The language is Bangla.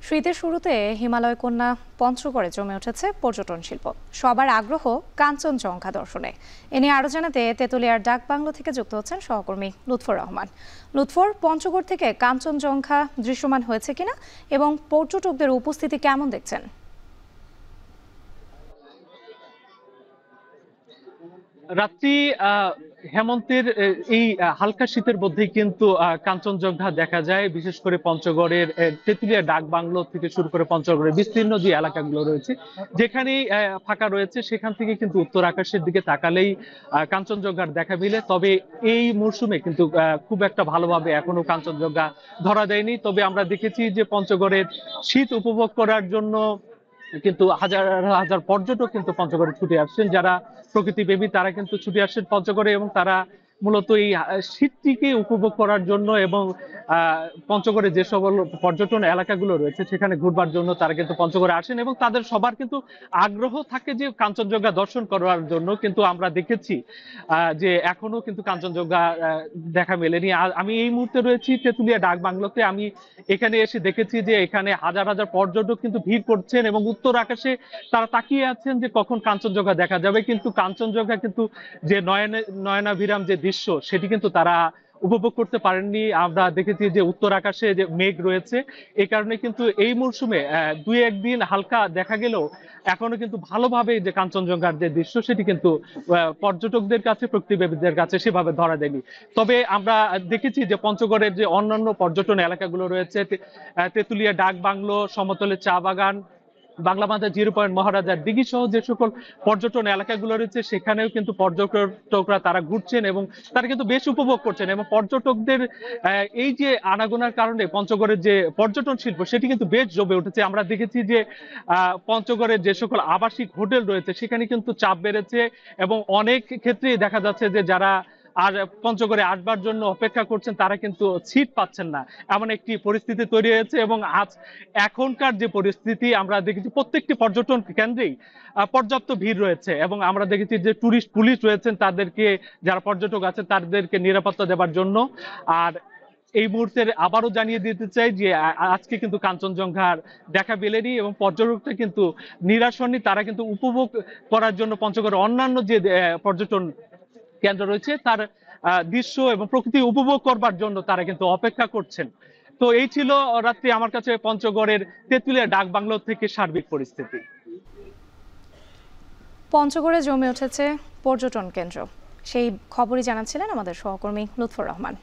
শীতের শুরুতে হিমালয় কন্যা পঞ্চগড়ে জমে উঠেছে পর্যটন শিল্প। সবার আগ্রহ কাঞ্চনজঙ্ঘা দর্শনে। এ নিয়ে আরো জানাতে তেঁতুলিয়ার ডাকবাংলো থেকে যুক্ত হচ্ছেন সহকর্মী লুৎফর রহমান। লুৎফর, পঞ্চগড় থেকে কাঞ্চনজঙ্ঘা দৃশ্যমান হয়েছে কিনা এবং পর্যটকদের উপস্থিতি কেমন দেখছেন? রাত্রি হেমন্তের এই হালকা শীতের মধ্যেই কিন্তু কাঞ্চনজঙ্ঘা দেখা যায়। বিশেষ করে পঞ্চগড়ের তেঁতুলিয়া ডাক বাংলো থেকে শুরু করে পঞ্চগড়ের বিস্তীর্ণ যে এলাকাগুলো রয়েছে, যেখানেই ফাঁকা রয়েছে সেখান থেকে কিন্তু উত্তর আকাশের দিকে তাকালেই কাঞ্চনজঙ্ঘার দেখা মিলে। তবে এই মরশুমে কিন্তু খুব একটা ভালোভাবে এখনো কাঞ্চনজঙ্ঘা ধরা দেয়নি। তবে আমরা দেখেছি যে পঞ্চগড়ের শীত উপভোগ করার জন্য কিন্তু হাজার হাজার পর্যটক কিন্তু পঞ্চগড়ে ছুটে আসছেন। যারা প্রকৃতিপ্রেমী তারা কিন্তু ছুটে আসছেন পঞ্চগড়ে, এবং তারা মূলত এই শীতটিকে উপভোগ করার জন্য এবং পঞ্চগড়ে যে সকল পর্যটন এলাকাগুলো রয়েছে সেখানে ঘুরবার জন্য তারা কিন্তু পঞ্চগড়ে আসেন, এবং তাদের সবার কিন্তু আগ্রহ থাকে যে কাঞ্চনজঙ্ঘা দর্শন করার জন্য। কিন্তু আমরা দেখেছি যে এখনো কিন্তু কাঞ্চনজঙ্ঘা দেখা মেলেনি। আমি এই মুহূর্তে রয়েছি তেঁতুলিয়া ডাক বাংলোতে। আমি এখানে এসে দেখেছি যে এখানে হাজার হাজার পর্যটক কিন্তু ভিড় করছেন এবং উত্তর আকাশে তারা তাকিয়ে আছেন যে কখন কাঞ্চনজঙ্ঘা দেখা যাবে। কিন্তু কাঞ্চনজঙ্ঘা কিন্তু যে নয়নাভিরাম যে দৃশ্য সেটি কিন্তু তারা উপভোগ করতে পারেননি। আমরা দেখেছি যে উত্তর আকাশে যে মেঘ রয়েছে, এই কারণে কিন্তু এই মরশুমে দুই একদিন হালকা দেখা গেলেও এখনো কিন্তু ভালোভাবে যে কাঞ্চনজঙ্ঘার যে দৃশ্য সেটি কিন্তু পর্যটকদের কাছে, প্রকৃতিপ্রেমীদের কাছে সেভাবে ধরা দেয়নি। তবে আমরা দেখেছি যে পঞ্চগড়ের যে অন্যান্য পর্যটন এলাকাগুলো রয়েছে, তেঁতুলিয়া ডাক বাংলো, সমতলের চা বাগান, বাংলা বাজার, জিরো পয়েন্ট, মহারাজার দিঘি সহ যে সকল পর্যটন এলাকাগুলো রয়েছে সেখানেও কিন্তু পর্যটকরা তারা ঘুরছেন এবং তারা কিন্তু বেশ উপভোগ করছেন। এবং পর্যটকদের এই যে আনাগোনার কারণে পঞ্চগড়ের যে পর্যটন শিল্প সেটি কিন্তু বেশ জমে উঠেছে। আমরা দেখেছি যে পঞ্চগড়ের যে সকল আবাসিক হোটেল রয়েছে সেখানে কিন্তু চাপ বেড়েছে, এবং অনেক ক্ষেত্রেই দেখা যাচ্ছে যে যারা আর পঞ্চগড়ে আসবার জন্য অপেক্ষা করছেন তারা কিন্তু সিট পাচ্ছেন না, এমন একটি পরিস্থিতি তৈরি হয়েছে। এবং এখনকার যে পরিস্থিতি আমরা দেখেছি প্রত্যেকটি পর্যটন কেন্দ্রেই পর্যাপ্ত ভিড় রয়েছে, এবং আমরা দেখেছি যে টুরিস্ট পুলিশ রয়েছেন তাদেরকে, যারা পর্যটক আছেন তাদেরকে নিরাপত্তা দেওয়ার জন্য। আর এই মুহূর্তে আবারও জানিয়ে দিতে চাই যে আজকে কিন্তু কাঞ্চনজঙ্ঘার দেখা মেলেনি, এবং পর্যটকরা কিন্তু নিরাশ হননি। তারা কিন্তু উপভোগ করার জন্য পঞ্চগড়ের অন্যান্য যে পর্যটন কেন্দ্র রয়েছে তার দৃশ্য এবং প্রকৃতি উপভোগ করবার জন্য তারা কিন্তু অপেক্ষা করছেন। তো এই ছিল রাত্রি আমার কাছে পঞ্চগড়ের তেঁতুলিয়া ডাক বাংলো থেকে সার্বিক পরিস্থিতি। পঞ্চগড়ে জমে উঠেছে পর্যটন কেন্দ্র, সেই খবরই জানাচ্ছিলেন আমাদের সহকর্মী লুৎফর রহমান।